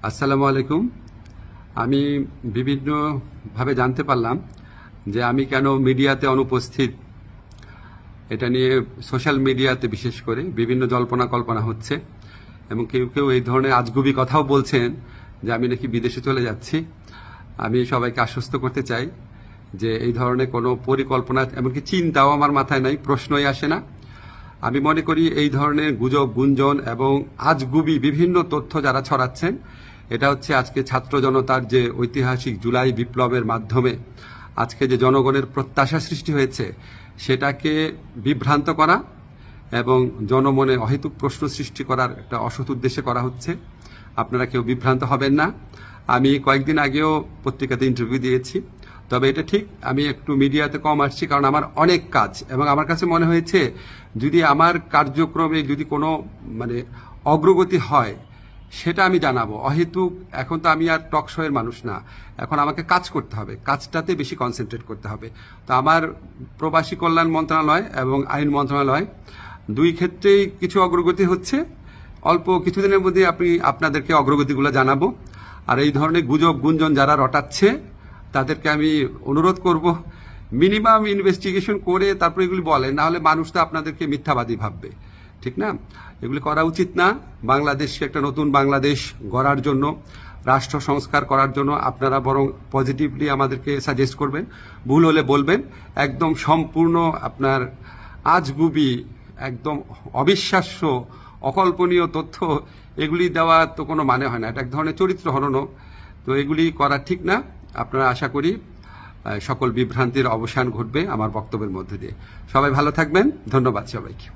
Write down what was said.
আসসালামু আলাইকুম। আমি বিভিন্নভাবে জানতে পারলাম যে আমি কেন মিডিয়াতে অনুপস্থিত। এটা নিয়ে সোশ্যাল মিডিয়াতে বিশেষ করে বিভিন্ন জল্পনা কল্পনা হচ্ছে এবং কেউ কেউ এই ধরনের আজগুবি কথাও বলছেন যে আমি নাকি বিদেশে চলে যাচ্ছি। আমি সবাইকে আশ্বস্ত করতে চাই যে এই ধরনের কোনো পরিকল্পনা এমনকি চিন্তাও আমার মাথায় নাই, প্রশ্নই আসে না। আমি মনে করি এই ধরনের গুজব, গুঞ্জন এবং আজগুবি বিভিন্ন তথ্য যারা ছড়াচ্ছেন, এটা হচ্ছে আজকে ছাত্র জনতার যে ঐতিহাসিক জুলাই বিপ্লবের মাধ্যমে আজকে যে জনগণের প্রত্যাশা সৃষ্টি হয়েছে সেটাকে বিভ্রান্ত করা এবং জনমনে অহেতুক প্রশ্ন সৃষ্টি করার একটা অসৎ উদ্দেশ্যে করা হচ্ছে। আপনারা কেউ বিভ্রান্ত হবেন না। আমি কয়েকদিন আগেও পত্রিকাতে ইন্টারভিউ দিয়েছি, তবে এটা ঠিক আমি একটু মিডিয়াতে কম আসছি কারণ আমার অনেক কাজ এবং আমার কাছে মনে হয়েছে যদি আমার কার্যক্রমে যদি কোনো অগ্রগতি হয় সেটা আমি জানাবো। অহেতুক এখন তো আমি আর টক শোয়ের মানুষ না, এখন আমাকে কাজ করতে হবে, কাজটাতে বেশি কনসেন্ট্রেট করতে হবে। তো আমার প্রবাসী কল্যাণ মন্ত্রণালয় এবং আইন মন্ত্রণালয় দুই ক্ষেত্রেই কিছু অগ্রগতি হচ্ছে। অল্প কিছুদিনের মধ্যে আপনাদেরকে অগ্রগতিগুলো জানাবো। আর এই ধরনের গুজব গুঞ্জন যারা রটাচ্ছে তাদেরকে আমি অনুরোধ করব মিনিমাম ইনভেস্টিগেশন করে তারপর এগুলি বলেন, না হলে মানুষ তো আপনাদেরকে মিথ্যাবাদী ভাববে, ঠিক না? এগুলি করা উচিত না। বাংলাদেশকে একটা নতুন বাংলাদেশ গড়ার জন্য, রাষ্ট্র সংস্কার করার জন্য আপনারা বরং পজিটিভলি আমাদেরকে সাজেস্ট করবেন, ভুল হলে বলবেন। একদম সম্পূর্ণ আপনার আজগুবি, একদম অবিশ্বাস্য, অকল্পনীয় তথ্য এগুলি দেওয়া তো কোনো মানে হয় না। এটা এক ধরনের চরিত্র হননও। তো এগুলি করা ঠিক না। আপনারা আশা করি সকল বিভ্রান্তির অবসান ঘটবে আমার বক্তব্যের মধ্যে দিয়ে। সবাই ভালো থাকবেন। ধন্যবাদ সবাইকে।